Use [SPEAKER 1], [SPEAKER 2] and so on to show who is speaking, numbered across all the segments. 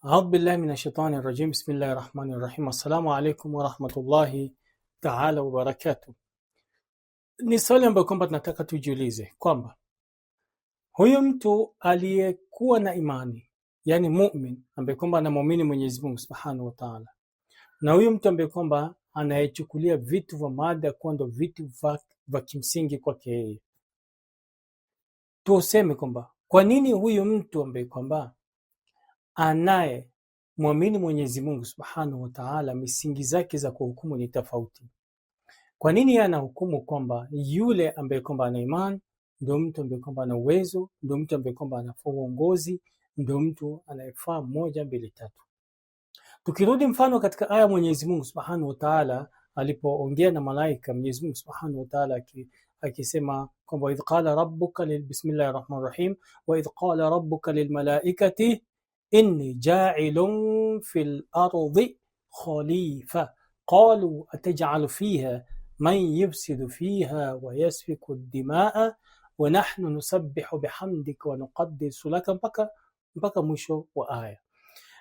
[SPEAKER 1] أعوذ بالله من الشيطان الرجيم. بسم الله الرحمن الرحيم. Assalamu alaikum wa rahmatullahi ta'ala wa barakatuh. Ni swali ambayo kwamba tunataka tujiulize kwamba huyu mtu aliyekuwa na imani, yani mu'min, ambaye kwamba anamuamini Mwenyezi Mungu Subhanahu wa Ta'ala, na huyu mtu ambaye kwamba anayechukulia vitu vya mada kuwa ndo vitu vya kimsingi kwake yeye, tuseme kwamba kwa nini huyu mtu ambaye kwamba anaye muamini Mwenyezi Mungu Subhanahu wa Ta'ala misingi zake za kuhukumu ni tofauti? Kwa nini anahukumu kwamba yule ambaye kwamba ana imani ndio mtu ambaye kwamba ana uwezo, ndio mtu ambaye kwamba anafaa uongozi, ndio mtu anayefaa moja mbili tatu? Tukirudi mfano katika aya Mwenyezi Mungu Subhanahu wa Ta'ala alipoongea na malaika, Mwenyezi Mungu Subhanahu wa Ta'ala akisema kwamba idh qala rabbuka bismillahir rahmanir rahim wa idh qala rabbuka lil malaikati inni ja'ilun fil ardi khalifa qalu ataj'alu fiha man yufsidu fiha wa yasfiku ad-dima'a wa nahnu nusabbihu bihamdika wa nuqaddisu laka, mpaka mwisho wa aya.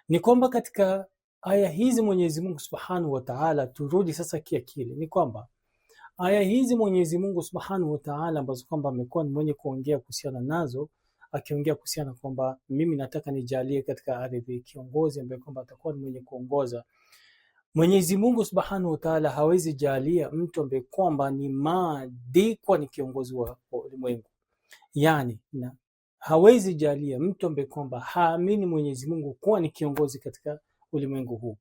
[SPEAKER 1] Ni kwamba katika aya hizi Mwenyezi Mungu Subhanahu wa Ta'ala, turudi sasa kiakili, ni kwamba aya hizi Mwenyezi Mungu Subhanahu wa Ta'ala ambazo kwamba amekuwa ni mwenye kuongea kuhusiana nazo, akiongea kuhusiana kwamba mimi nataka nijalie katika ardhi kiongozi ambaye kwamba atakuwa ni mwenye kuongoza. Mwenyezi Mungu Subhanahu wa Ta'ala hawezi jalia mtu ambaye kwamba ni maadi kuwa ni kiongozi wa ulimwengu, yani na hawezi jalia mtu ambaye kwamba haamini Mwenyezi Mungu kuwa ni kiongozi katika ulimwengu huu.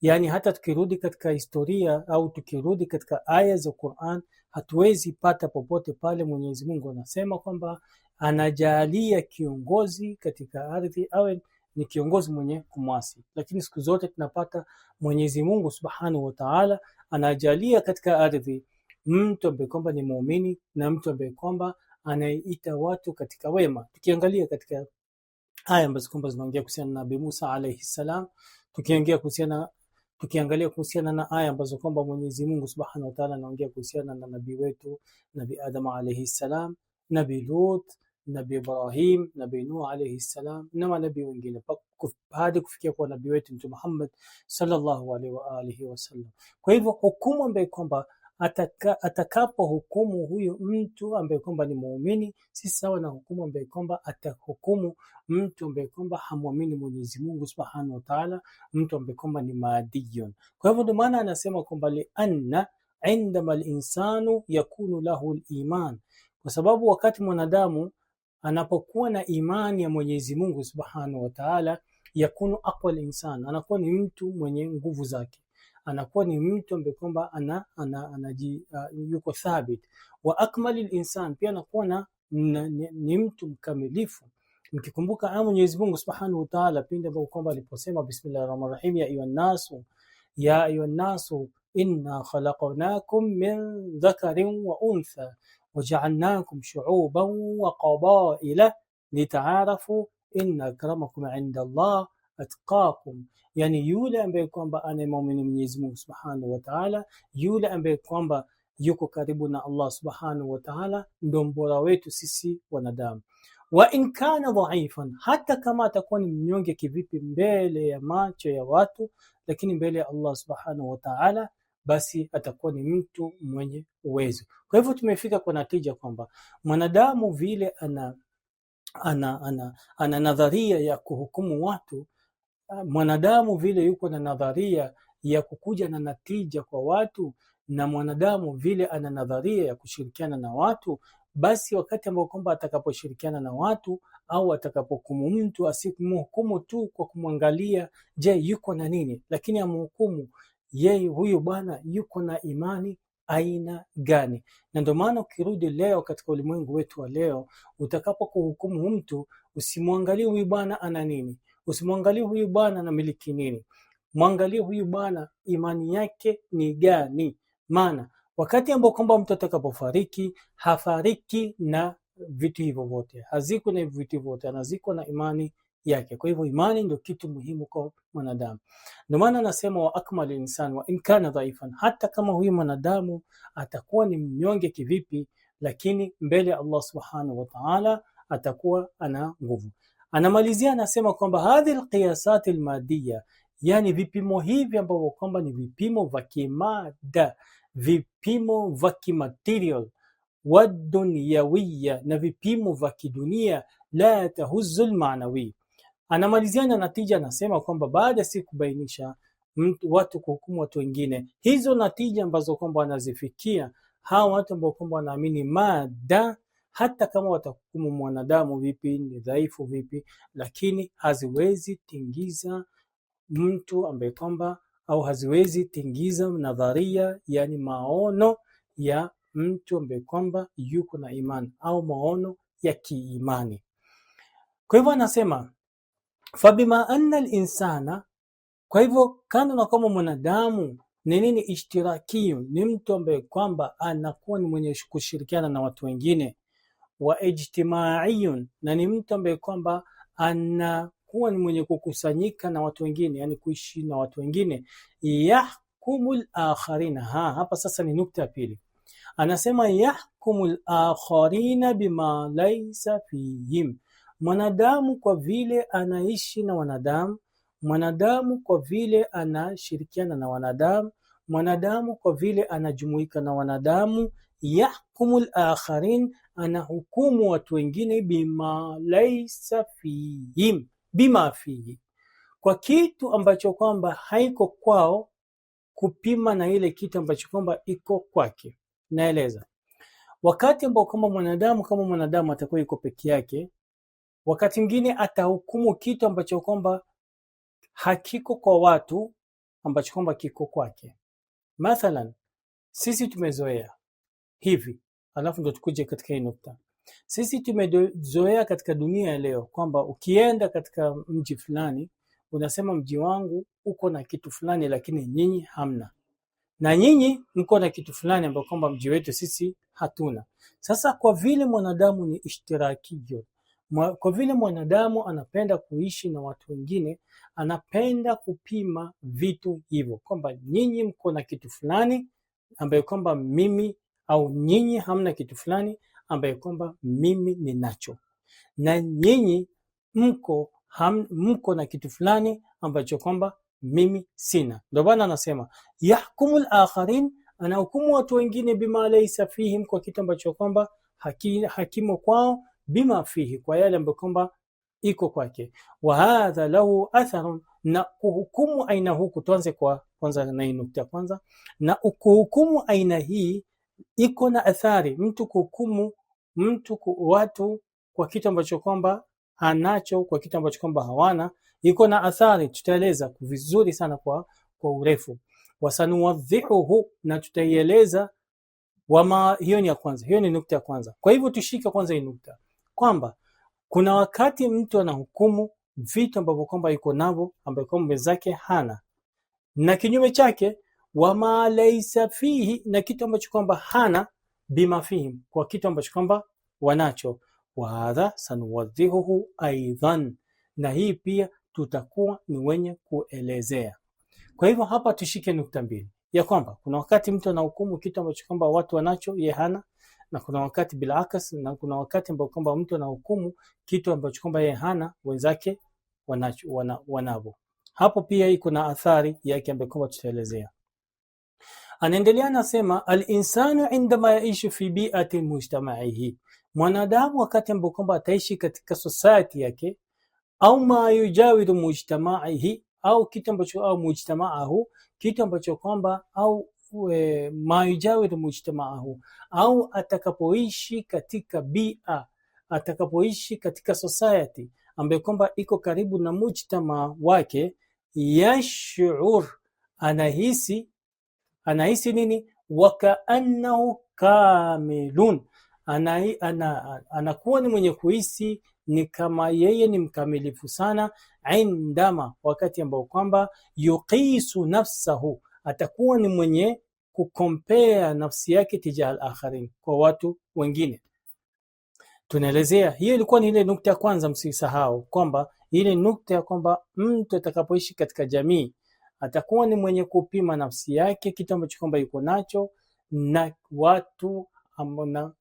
[SPEAKER 1] Yani hata tukirudi katika historia au tukirudi katika aya za Qur'an, hatuwezi pata popote pale Mwenyezi Mungu anasema kwamba anajalia kiongozi katika ardhi awe ni kiongozi mwenye kumwasi. Lakini siku zote tunapata Mwenyezi Mungu Subhanahu wa Ta'ala anajalia katika ardhi mtu ambaye kwamba ni muumini na mtu ambaye kwamba anaita watu katika wema. Tukiangalia katika aya ambazo kwamba zinaongea kuhusiana na Nabii Musa alayhi salam, tukiangalia kuhusiana na aya ambazo kwamba Mwenyezi Mungu Subhanahu wa Ta'ala anaongea kuhusiana na nabii wetu Nabii Adam alayhi salam, Nabii Lut, Nabii Ibrahim, Nabii Nuh alayhi salam na manabii wengine hadi kufikia kwa nabii wetu Mtume Muhammad sallallahu alaihi wa alihi wasallam. Kwa hivyo hukumu ambaye kwamba atakapo hukumu huyo mtu ambaye kwamba ni muumini si sawa na hukumu ambaye kwamba atahukumu mtu ambaye kwamba hamwamini Mwenyezi Mungu Subhanahu wa Ta'ala, mtu ambaye kwamba ni maadiyun. Kwa hivyo ndio maana anasema kwamba li anna indama al-insanu yakunu lahu al-iman, kwa sababu wakati mwanadamu anapokuwa na imani ya Mwenyezi Mungu Subhanahu wa Ta'ala, yakunu aqwa al-insan, anakuwa ni mtu mwenye nguvu zake, anakuwa ni mtu ambaye kwamba yuko thabit, wa akmalil insan, pia anakuwa ni mtu mkamilifu. Mkikumbuka Mwenyezi Mungu Subhanahu wa Ta'ala pindi ambapo kwamba aliposema bismillahir rahmanir rahim ya ayuhan nasu inna khalaqnakum min dhakarin wa untha waja'alnakum shu'uban wa qabaila lita'arafu inna akramakum 'inda Allah atqakum. Yani yule ambaye kwamba anayemwamini Mwenyezi Mungu Subhanahu wa Ta'ala, yule ambaye kwamba yuko karibu na Allah Subhanahu wa Ta'ala, ndio mbora wetu sisi wanadamu. Wa in kana dha'ifan, hata kama atakuwa ni mnyonge kivipi mbele ya macho ya watu, lakini mbele ya Allah Subhanahu wa Ta'ala basi atakuwa ni mtu mwenye uwezo. Kwa hivyo tumefika kwa natija kwamba mwanadamu vile ana nadharia ya kuhukumu watu, mwanadamu vile yuko na nadharia ya kukuja na natija kwa watu, na mwanadamu vile ana nadharia ya kushirikiana na watu, basi wakati ambao kwamba atakaposhirikiana na watu au atakapohukumu mtu, asimhukumu tu kwa kumwangalia je yuko na nini, lakini amhukumu yeye huyu bwana yuko na imani aina gani. Na ndio maana ukirudi leo katika ulimwengu wetu wa leo, utakapo kuhukumu mtu usimwangalie huyu bwana ana nini, usimwangalie huyu bwana anamiliki nini, mwangalie huyu bwana imani yake ni gani. Maana wakati ambao kwamba mtu atakapofariki, hafariki na vitu hivyo vyote, haziko na vitu vyote, anaziko na imani yake. Kwa hivyo imani ndio kitu muhimu kwa mwanadamu. Ndio maana anasema wa akmal insan wa in kana dhaifan, hata kama huyu mwanadamu atakuwa ni mnyonge kivipi, lakini mbele Allah Subhanahu wa Ta'ala atakuwa ana nguvu. Anamalizia anasema kwamba hadhi alqiyasat almadiya, yani vipimo hivi ambavyo kwamba ni vipimo vya kimada, vipimo vya kimaterial, wadunyawiya, na vipimo vya kidunia, la tahuzu almanawi. Anamalizia na natija, anasema kwamba baada si kubainisha watu kuhukumu watu wengine, hizo natija ambazo kwamba wanazifikia hawa watu ambao kwamba wanaamini mada, hata kama watahukumu mwanadamu vipi, ni dhaifu vipi, lakini haziwezi tingiza mtu ambaye kwamba, au haziwezi tingiza nadharia, yani maono ya mtu ambaye kwamba yuko na imani au maono ya kiimani. Kwa hivyo anasema fabima anna al-insana, kwa hivyo kana na kama mwanadamu ni nini, ishtirakiyun, ni mtu ambaye kwamba anakuwa ni mwenye kushirikiana na watu wengine, wa ijtimaiyun, na ni mtu ambaye kwamba anakuwa ni mwenye kukusanyika na watu wengine, yani kuishi na watu wengine. Yahkumul akharina, hapa sasa ni nukta ya pili. Anasema yahkumul akharina bima laysa fihim, mwanadamu kwa vile anaishi na wanadamu, mwanadamu kwa vile anashirikiana na wanadamu, mwanadamu kwa vile anajumuika na wanadamu, yahkumul akharin, anahukumu watu wengine, bima laysa fihim, bima fihi, kwa kitu ambacho kwamba haiko kwao, kupima na ile kitu ambacho kwamba iko kwake. Naeleza, wakati ambao kama mwanadamu atakuwa iko peke yake, wakati mwingine atahukumu kitu ambacho kwamba hakiko kwa watu, ambacho kwamba kiko kwake. Mathalan, sisi tumezoea hivi, alafu ndo tukuje katika hii nukta. Sisi tumezoea katika dunia ya leo kwamba ukienda katika mji fulani, unasema mji wangu uko na kitu fulani, lakini nyinyi hamna, na nyinyi mko na kitu fulani ambao kwamba mji wetu sisi hatuna. Sasa kwa vile mwanadamu ni ishtirakio, kwa vile mwanadamu anapenda kuishi na watu wengine, anapenda kupima vitu hivyo, kwamba nyinyi mko na kitu fulani ambaye kwamba mimi, au nyinyi hamna kitu fulani ambaye kwamba mimi ninacho, na nyinyi mko na kitu fulani ambacho kwamba mimi sina. Ndio bwana anasema yahkumul akharin, anahukumu watu wengine, bima laysa fihim, kwa kitu ambacho kwamba hakimu kwao, bima fihi, kwa yale ambayo kwamba iko kwake. Wa hadha lahu atharun, na kuhukumu aina huku, tuanze kwa kwanza na hii nukta kwanza, na kuhukumu aina hii iko na athari. Mtu kuhukumu watu kwa kitu ambacho kwamba anacho, kwa kitu ambacho kwamba hawana, iko na athari. Tutaeleza vizuri sana kwa urefu, wasanuwadhihuhu, na tutaieleza wama. Hiyo ni ya kwanza, hiyo ni nukta ya kwanza. Kwa hivyo tushika kwanza hii nukta kwamba kuna wakati mtu anahukumu vitu ambavyo kwamba iko navyo ambavyo kwamba mwenzake hana, na kinyume chake wama laysa fihi, na kitu ambacho kwamba hana, bima fihim, kwa kitu ambacho kwamba wanacho. Wa hadha sanuwadhihuhu aidan, na hii pia tutakuwa ni wenye kuelezea. Kwa hivyo hapa tushike nukta mbili, ya kwamba kuna wakati mtu anahukumu kitu ambacho kwamba watu wanacho, yeye hana, na kuna wakati bila akas, na kuna wakati ambao kwamba mtu anahukumu kitu ambacho kwamba yeye hana, wenzake wanavyo. Hapo pia iko na athari yake ambayo kwamba tutaelezea. Anaendelea anasema, al-insanu indama yaishu fi bi'ati mujtama'ihi, mwanadamu wakati ambao kwamba ataishi katika society yake, au ma yujawidu mujtama'ihi, au kitu ambacho, au mujtama'ahu, kitu ambacho kwamba, au ma yujawidu mujtama'ahu, au atakapoishi katika bi'a, atakapoishi katika society ambayo kwamba iko karibu na mujtama wake, yash'ur, anahisi nini? Wakaannahu kamilun, anakuwa ni mwenye kuhisi ni kama yeye ni mkamilifu sana. Indama, wakati ambao kwamba yuqisu nafsahu, atakuwa ni mwenye kukompea nafsi yake tijah al-akharin, kwa watu wengine. Tunaelezea hiyo, ilikuwa ni ile nukta ya kwanza, msisahau kwamba ile nukta ya kwamba mtu atakapoishi katika jamii atakuwa ni mwenye kupima nafsi yake, kitu ambacho kwamba yuko nacho, na watu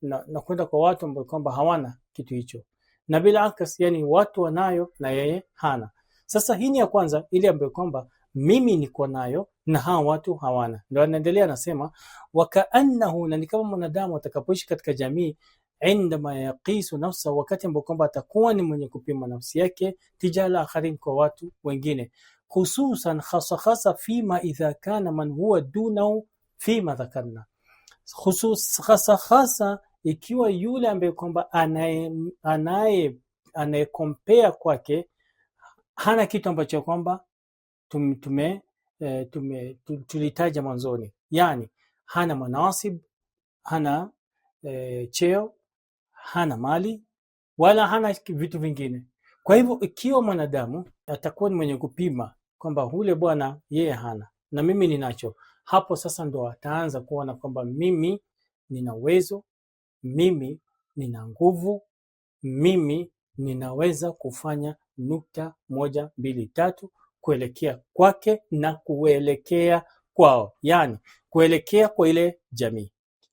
[SPEAKER 1] na kwenda kwa watu ambao kwamba hawana kitu hicho, na bila akas, yani watu wanayo na yeye hana. Sasa hii ni ya kwanza, ile ambayo kwamba mimi niko nayo na hawa watu hawana. Ndio anaendelea anasema, wakaannahu, na ni kama mwanadamu atakapoishi katika jamii, indama yaqisu nafsa, wakati ambao kwamba atakuwa ni mwenye kupima nafsi yake, tijala akharin, kwa watu wengine, khususan khasa fima idha kana man huwa dunahu fima dhakarna, khusus khasa ikiwa yule ambaye kwamba anayekompea kwake hana kitu ambacho kwamba tulitaja mwanzoni, yani hana manasib, hana cheo, hana mali, wala hana vitu vingine. Kwa hivyo ikiwa mwanadamu atakuwa ni mwenye kupima kwamba hule bwana yeye hana na mimi ninacho, hapo sasa ndo ataanza kuona kwamba mimi nina uwezo, mimi nina nguvu, mimi ninaweza kufanya nukta 1, 2, 3 kuelekea kwake na kuelekea kwao, yani kuelekea kwa ile jamii.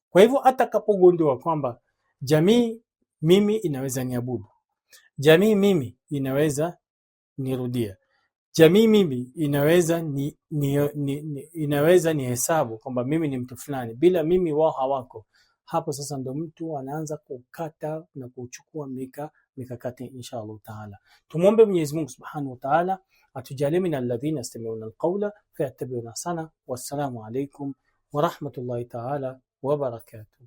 [SPEAKER 1] Kwa hivyo atakapogundua kwamba jamii mimi inaweza niabudu, jamii mimi inaweza nirudia, jamii mimi inaweza ni hesabu kwamba mimi ni mtu fulani, bila mimi wao hawako, hapo sasa ndo mtu anaanza kukata na kuchukua mikakati insha Allah taala. Tumuombe Mwenyezi Mungu Subhanahu wa Ta'ala atujalie min alladhina yastami'una alqawla fayattabi'una ahsana. Wassalamu alaykum wa rahmatullahi ta'ala wa barakatuh.